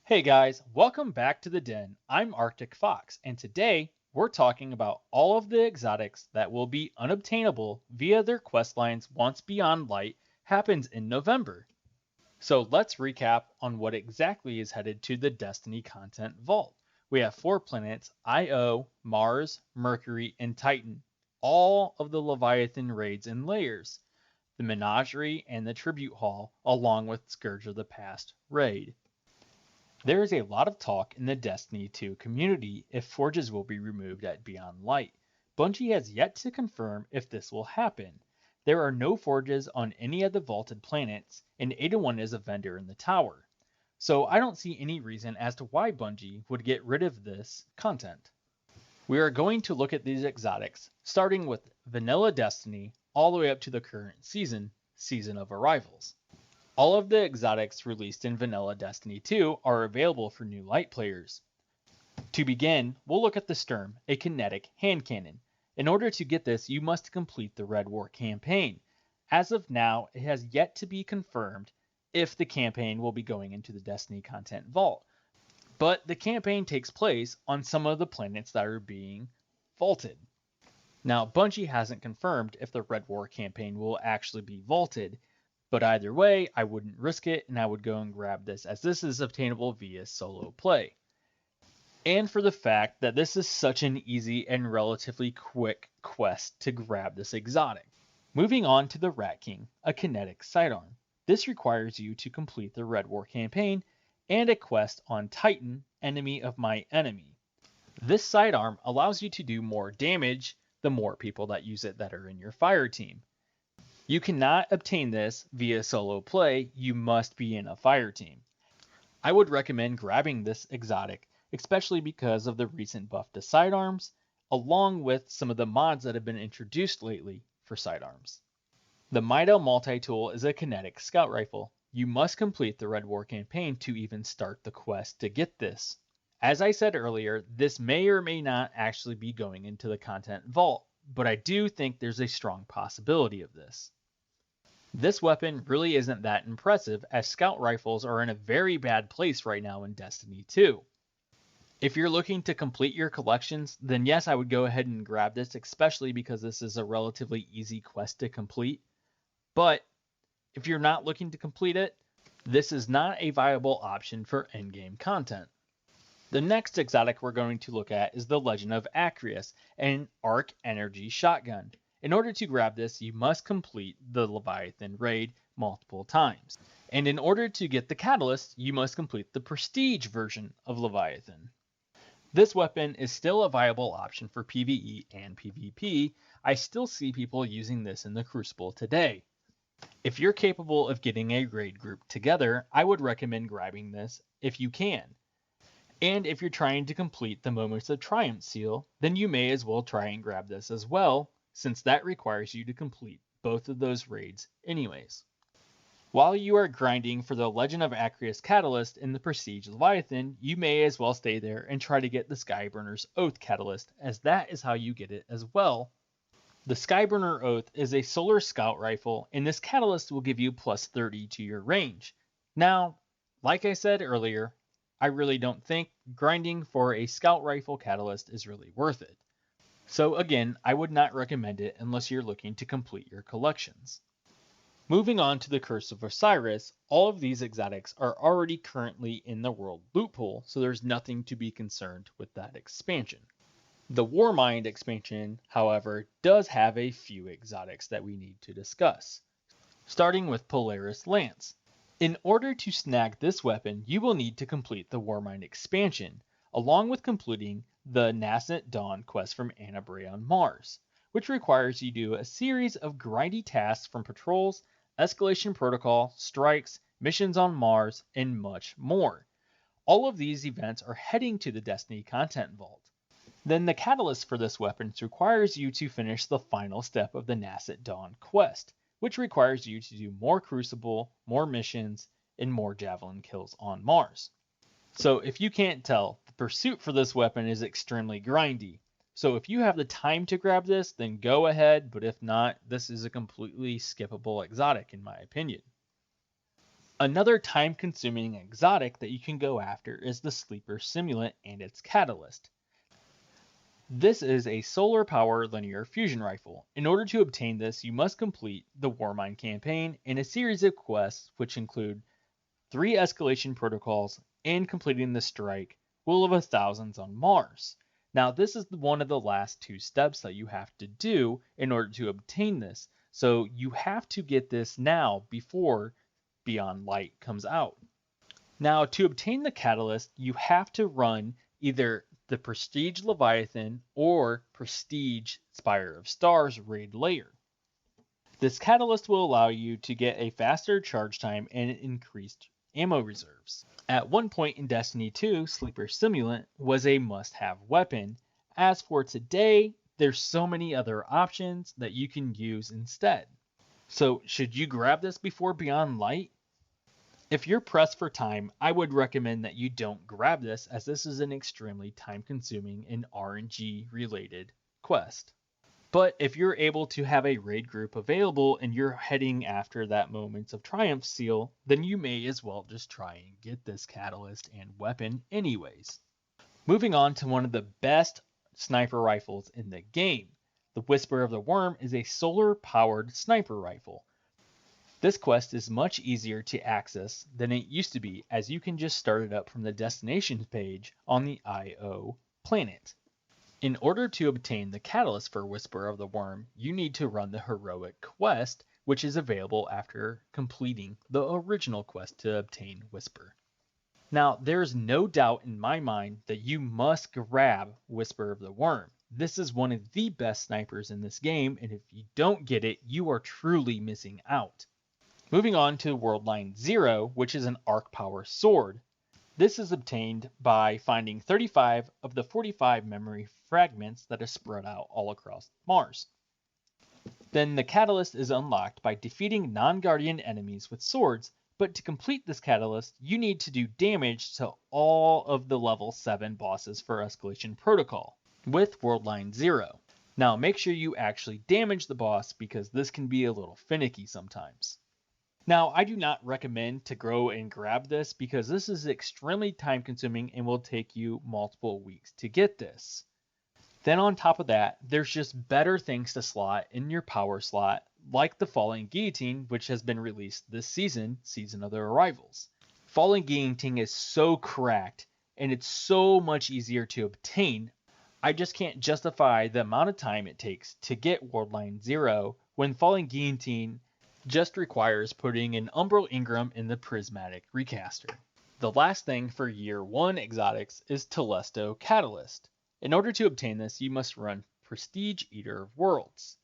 Hey guys, welcome back to the Den. I'm Arctic Fox, and today we're talking about all of the exotics that will be unobtainable via their quest lines once Beyond Light happens in November. So let's recap on what exactly is headed to the Destiny content vault. We have 4 planets: Io, Mars, Mercury, and Titan, all of the Leviathan raids and layers, the Menagerie and the Tribute Hall, along with Scourge of the Past raid. There is a lot of talk in the Destiny 2 community if forges will be removed at Beyond Light. Bungie has yet to confirm if this will happen. There are no forges on any of the vaulted planets, and Ada is a vendor in the tower. So I don't see any reason as to why Bungie would get rid of this content. We are going to look at these exotics, starting with Vanilla Destiny all the way up to the current season, Season of Arrivals. All of the exotics released in Vanilla Destiny 2 are available for new light players. To begin, we'll look at the Sturm, a kinetic hand cannon. In order to get this, you must complete the Red War campaign. As of now, it has yet to be confirmed if the campaign will be going into the Destiny content vault. But the campaign takes place on some of the planets that are being vaulted. Now, Bungie hasn't confirmed if the Red War campaign will actually be vaulted, but either way, I wouldn't risk it and I would go and grab this as this is obtainable via solo play. And for the fact that this is such an easy and relatively quick quest to grab this exotic. Moving on to the Rat King, a kinetic sidearm. This requires you to complete the Red War campaign and a quest on Titan, Enemy of My Enemy. This sidearm allows you to do more damage the more people that use it that are in your fire team. You cannot obtain this via solo play, you must be in a fire team. I would recommend grabbing this exotic, especially because of the recent buff to sidearms, along with some of the mods that have been introduced lately for sidearms. The Mido Multi-Tool is a kinetic scout rifle. You must complete the Red War campaign to even start the quest to get this. As I said earlier, this may or may not actually be going into the content vault, but I do think there's a strong possibility of this. This weapon really isn't that impressive as scout rifles are in a very bad place right now in Destiny 2. If you're looking to complete your collections, then yes, I would go ahead and grab this, especially because this is a relatively easy quest to complete. But if you're not looking to complete it, this is not a viable option for endgame content. The next exotic we're going to look at is the Legend of Acrius, an arc energy shotgun. In order to grab this, you must complete the Leviathan raid multiple times. And in order to get the catalyst, you must complete the prestige version of Leviathan. This weapon is still a viable option for PvE and PvP. I still see people using this in the Crucible today. If you're capable of getting a raid group together, I would recommend grabbing this if you can. And if you're trying to complete the Moments of Triumph seal, then you may as well try and grab this as well, since that requires you to complete both of those raids anyways. While you are grinding for the Legend of Acrius Catalyst in the Prestige Leviathan, you may as well stay there and try to get the Skyburner's Oath Catalyst, as that is how you get it as well. The Skyburner Oath is a solar scout rifle, and this catalyst will give you plus 30 to your range. Now, like I said earlier, I really don't think grinding for a scout rifle catalyst is really worth it. So again, I would not recommend it unless you're looking to complete your collections. Moving on to the Curse of Osiris, all of these exotics are already currently in the world loot pool, so there's nothing to be concerned with that expansion. The Warmind expansion, however, does have a few exotics that we need to discuss. Starting with Polaris Lance. In order to snag this weapon, you will need to complete the Warmind expansion, along with completing the Nascent Dawn quest from Anna Bray on Mars, which requires you to do a series of grindy tasks from patrols, escalation protocol, strikes, missions on Mars, and much more. All of these events are heading to the Destiny content vault. Then the catalyst for this weapon requires you to finish the final step of the Nascent Dawn quest, which requires you to do more Crucible, more missions, and more Javelin kills on Mars. So if you can't tell, the pursuit for this weapon is extremely grindy. So if you have the time to grab this, then go ahead, but if not, this is a completely skippable exotic in my opinion. Another time-consuming exotic that you can go after is the Sleeper Simulant and its Catalyst. This is a solar power linear fusion rifle. In order to obtain this, you must complete the Warmind campaign and a series of quests which include 3 escalation protocols and completing the strike Will of the Thousands on Mars. Now this is one of the last 2 steps that you have to do in order to obtain this. So you have to get this now before Beyond Light comes out. Now to obtain the Catalyst, you have to run either the Prestige Leviathan or Prestige Spire of Stars raid layer. This Catalyst will allow you to get a faster charge time and increased ammo reserves. At one point in Destiny 2, Sleeper Simulant was a must-have weapon. As for today, there's so many other options that you can use instead. So should you grab this before Beyond Light? If you're pressed for time, I would recommend that you don't grab this, as this is an extremely time-consuming and RNG-related quest. But if you're able to have a raid group available and you're heading after that Moments of Triumph seal, then you may as well just try and get this Catalyst and weapon anyways. Moving on to one of the best sniper rifles in the game. The Whisper of the Worm is a solar-powered sniper rifle. This quest is much easier to access than it used to be, as you can just start it up from the destinations page on the Io planet. In order to obtain the Catalyst for Whisper of the Worm, you need to run the Heroic quest, which is available after completing the original quest to obtain Whisper. Now, there's no doubt in my mind that you must grab Whisper of the Worm. This is one of the best snipers in this game, and if you don't get it, you are truly missing out. Moving on to Worldline 0, which is an arc power sword. This is obtained by finding 35 of the 45 memory fragments that are spread out all across Mars. Then the Catalyst is unlocked by defeating non-Guardian enemies with swords, but to complete this Catalyst, you need to do damage to all of the level 7 bosses for Escalation Protocol with Worldline 0. Now make sure you actually damage the boss, because this can be a little finicky sometimes. Now, I do not recommend to go and grab this, because this is extremely time consuming and will take you multiple weeks to get this. Then on top of that, there's just better things to slot in your power slot, like the Falling Guillotine, which has been released this season, Season of the Arrivals. Falling Guillotine is so cracked, and it's so much easier to obtain. I just can't justify the amount of time it takes to get Worldline 0 when Falling Guillotine just requires putting an Umbral Ingram in the Prismatic Recaster. The last thing for Year 1 exotics is Telesto Catalyst. In order to obtain this, you must run Prestige Eater of Worlds.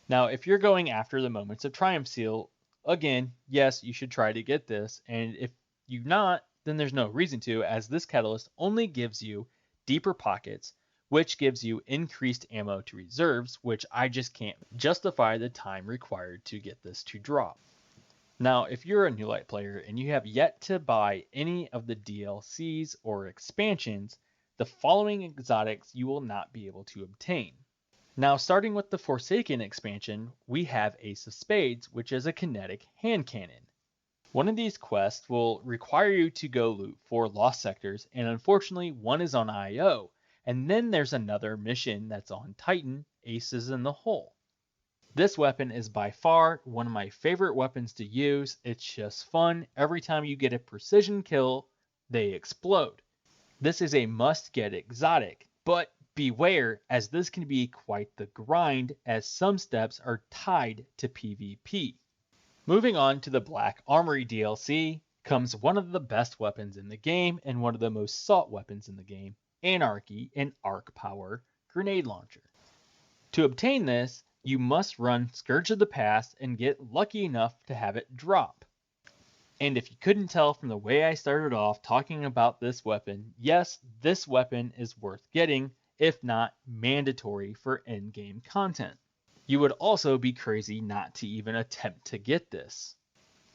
Now, if you're going after the Moments of Triumph seal, again, yes, you should try to get this, and if you're not, then there's no reason to, as this Catalyst only gives you deeper pockets, which gives you increased ammo to reserves, which I just can't justify the time required to get this to drop. Now, if you're a New Light player and you have yet to buy any of the DLCs or expansions, the following exotics you will not be able to obtain. Now, starting with the Forsaken expansion, we have Ace of Spades, which is a kinetic hand cannon. One of these quests will require you to go loot 4 lost sectors, and unfortunately one is on Io. And then there's another mission that's on Titan, Aces in the Hole. This weapon is by far one of my favorite weapons to use. It's just fun. Every time you get a precision kill, they explode. This is a must-get exotic, but beware, as this can be quite the grind, as some steps are tied to PvP. Moving on to the Black Armory DLC comes one of the best weapons in the game and one of the most sought weapons in the game, Anarchy and Arc Power Grenade Launcher. To obtain this, you must run Scourge of the Past and get lucky enough to have it drop. And if you couldn't tell from the way I started off talking about this weapon, yes, this weapon is worth getting, if not mandatory for endgame content. You would also be crazy not to even attempt to get this.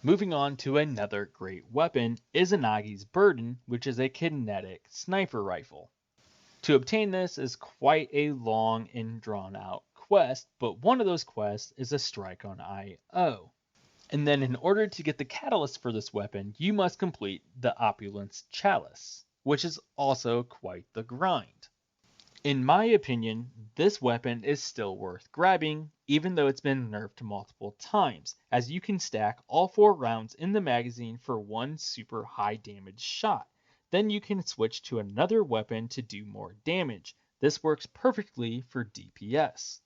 Moving on to another great weapon, Izanagi's Burden, which is a kinetic sniper rifle. To obtain this is quite a long and drawn out quest, but one of those quests is a strike on Io. And then in order to get the catalyst for this weapon, you must complete the Opulence Chalice, which is also quite the grind. In my opinion, this weapon is still worth grabbing, even though it's been nerfed multiple times, as you can stack all 4 rounds in the magazine for one super high damage shot. Then you can switch to another weapon to do more damage. This works perfectly for DPS.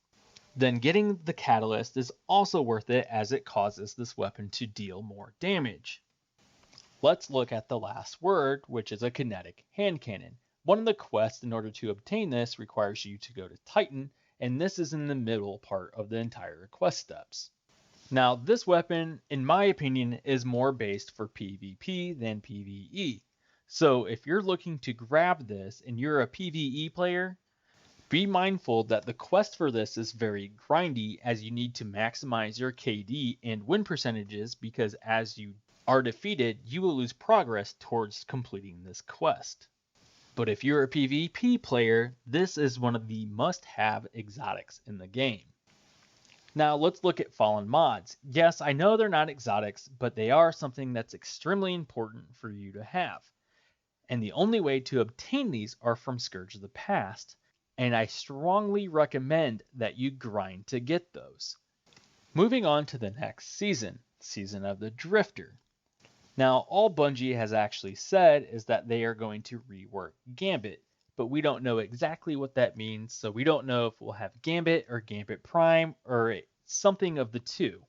Then getting the catalyst is also worth it as it causes this weapon to deal more damage. Let's look at the last word, which is a kinetic hand cannon. One of the quests in order to obtain this requires you to go to Titan, and this is in the middle part of the entire quest steps. Now, this weapon, in my opinion, is more based for PvP than PvE. So if you're looking to grab this and you're a PvE player, be mindful that the quest for this is very grindy as you need to maximize your KD and win percentages, because as you are defeated, you will lose progress towards completing this quest. But if you're a PvP player, this is one of the must-have exotics in the game. Now let's look at fallen mods. Yes, I know they're not exotics, but they are something that's extremely important for you to have. And the only way to obtain these are from Scourge of the Past, and I strongly recommend that you grind to get those. Moving on to the next season, Season of the Drifter. Now, all Bungie has actually said is that they are going to rework Gambit, but we don't know exactly what that means, so we don't know if we'll have Gambit or Gambit Prime or something of the two.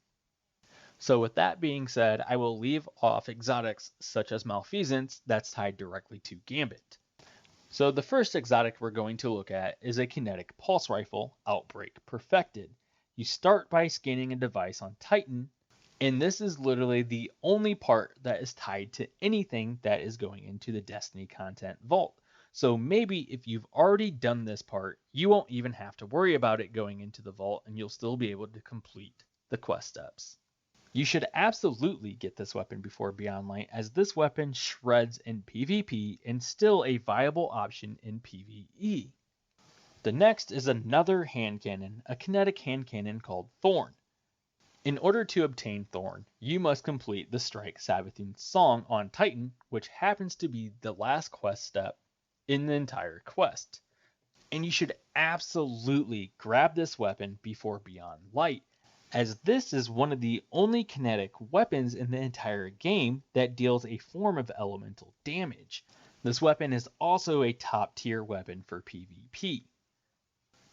So with that being said, I will leave off exotics such as Malfeasance that's tied directly to Gambit. So the first exotic we're going to look at is a kinetic pulse rifle, Outbreak Perfected. You start by scanning a device on Titan, and this is literally the only part that is tied to anything that is going into the Destiny content vault. So maybe if you've already done this part, you won't even have to worry about it going into the vault, and you'll still be able to complete the quest steps. You should absolutely get this weapon before Beyond Light, as this weapon shreds in PvP and still a viable option in PvE. The next is another hand cannon, a kinetic hand cannon called Thorn. In order to obtain Thorn, you must complete the Strike Savathûn Song on Titan, which happens to be the last quest step in the entire quest. And you should absolutely grab this weapon before Beyond Light, as this is one of the only kinetic weapons in the entire game that deals a form of elemental damage. This weapon is also a top tier weapon for PvP.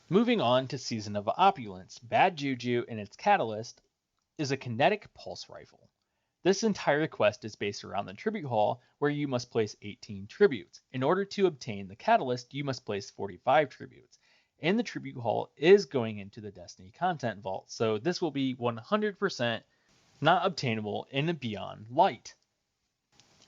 Moving on to Season of Opulence, Bad Juju and its catalyst is a kinetic pulse rifle. This entire quest is based around the tribute hall, where you must place 18 tributes. In order to obtain the catalyst, you must place 45 tributes. And the tribute hall is going into the Destiny content vault, so this will be 100% not obtainable in Beyond Light.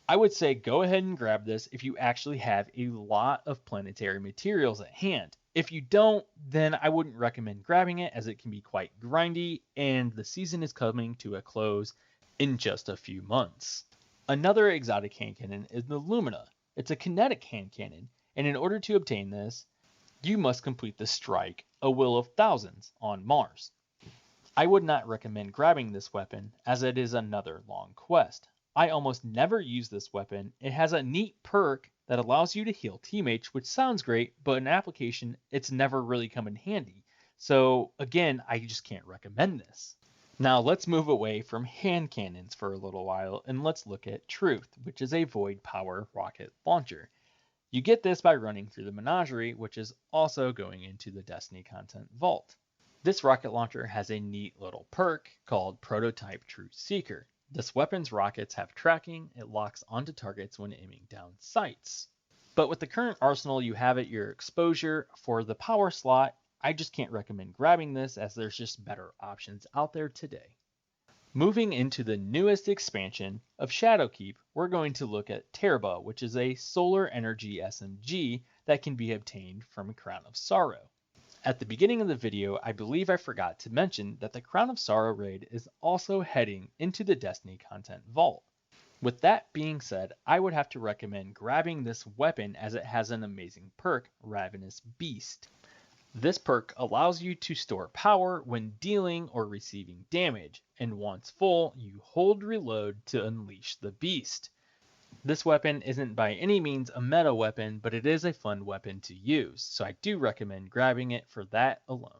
I would say go ahead and grab this if you actually have a lot of planetary materials at hand. If you don't, then I wouldn't recommend grabbing it, as it can be quite grindy and the season is coming to a close in just a few months. Another exotic hand cannon is the Lumina. It's a kinetic hand cannon, and in order to obtain this, you must complete the Strike, A Will of Thousands, on Mars. I would not recommend grabbing this weapon, as it is another long quest. I almost never use this weapon. It has a neat perk that allows you to heal teammates, which sounds great, but in application, it's never really come in handy. So again, I just can't recommend this. Now let's move away from hand cannons for a little while, and let's look at Truth, which is a Void Power rocket launcher. You get this by running through the Menagerie, which is also going into the Destiny content vault. This rocket launcher has a neat little perk called Prototype Truth Seeker. This weapon's rockets have tracking, it locks onto targets when aiming down sights. But with the current arsenal you have at your exposure for the power slot, I just can't recommend grabbing this, as there's just better options out there today. Moving into the newest expansion of Shadowkeep, we're going to look at Terba, which is a solar energy SMG that can be obtained from Crown of Sorrow. At the beginning of the video, I believe I forgot to mention that the Crown of Sorrow raid is also heading into the Destiny content vault. With that being said, I would have to recommend grabbing this weapon, as it has an amazing perk, Ravenous Beast. This perk allows you to store power when dealing or receiving damage, and once full, you hold reload to unleash the beast. This weapon isn't by any means a meta weapon, but it is a fun weapon to use, so I do recommend grabbing it for that alone.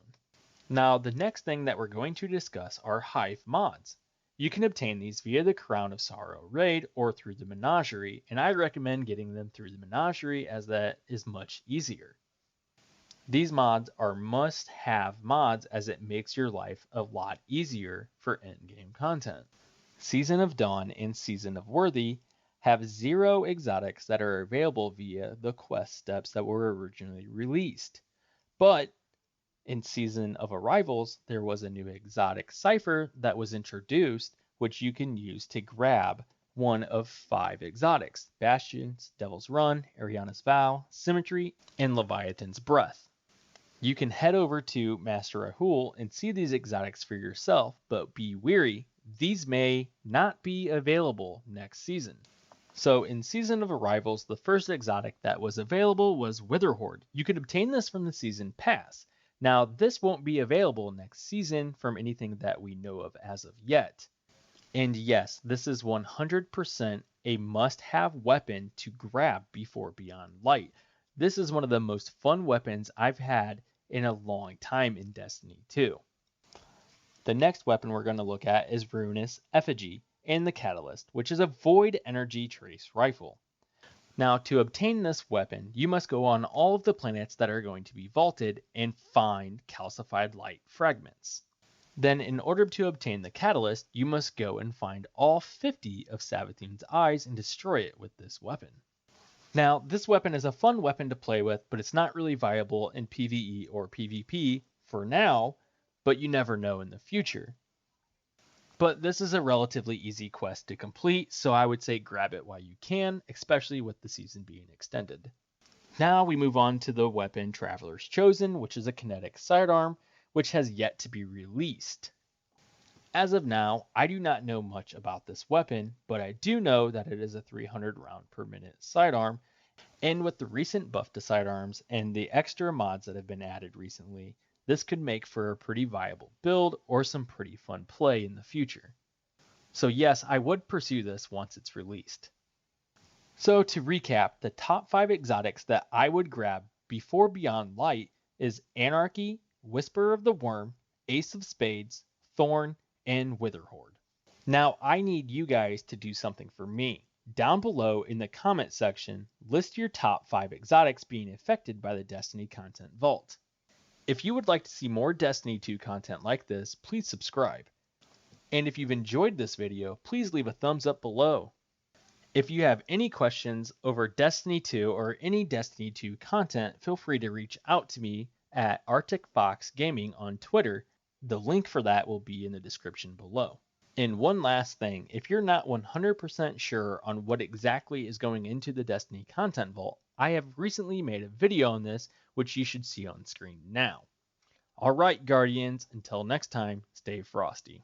Now, the next thing that we're going to discuss are Hive mods. You can obtain these via the Crown of Sorrow raid or through the Menagerie, and I recommend getting them through the Menagerie as that is much easier. These mods are must-have mods as it makes your life a lot easier for endgame content. Season of Dawn and Season of Worthy have 0 exotics that are available via the quest steps that were originally released. But in Season of Arrivals, there was a new exotic cipher that was introduced, which you can use to grab one of 5 exotics: Bastion's Devil's Run, Ariana's Vow, Symmetry, and Leviathan's Breath. You can head over to Master Rahul and see these exotics for yourself, but be wary, these may not be available next season. So in Season of Arrivals, the first exotic that was available was Witherhoard. You could obtain this from the season pass. Now this won't be available next season from anything that we know of as of yet. And yes, this is 100% a must-have weapon to grab before Beyond Light. This is one of the most fun weapons I've had in a long time in Destiny 2. The next weapon we're going to look at is Ruinous Effigy and the Catalyst, which is a void energy trace rifle. Now, to obtain this weapon, you must go on all of the planets that are going to be vaulted and find calcified light fragments. Then, in order to obtain the Catalyst, you must go and find all 50 of Savathun's eyes and destroy it with this weapon. Now, this weapon is a fun weapon to play with, but it's not really viable in PvE or PvP for now, but you never know in the future. But this is a relatively easy quest to complete, so I would say grab it while you can, especially with the season being extended. Now we move on to the weapon Traveler's Chosen, which is a kinetic sidearm, which has yet to be released. As of now, I do not know much about this weapon, but I do know that it is a 300 round per minute sidearm, and with the recent buff to sidearms and the extra mods that have been added recently, this could make for a pretty viable build or some pretty fun play in the future. So yes, I would pursue this once it's released. So to recap, the top 5 exotics that I would grab before Beyond Light is Anarchy, Whisper of the Worm, Ace of Spades, Thorn, and Witherhoard. Now I need you guys to do something for me. Down below in the comment section, list your top 5 exotics being affected by the Destiny Content Vault. If you would like to see more Destiny 2 content like this, please subscribe. And if you've enjoyed this video, please leave a thumbs up below. If you have any questions over Destiny 2 or any Destiny 2 content, feel free to reach out to me at Arctic Fox Gaming on Twitter. The link for that will be in the description below. And one last thing, if you're not 100% sure on what exactly is going into the Destiny Content Vault, I have recently made a video on this, which you should see on screen now. Alright Guardians, until next time, stay frosty.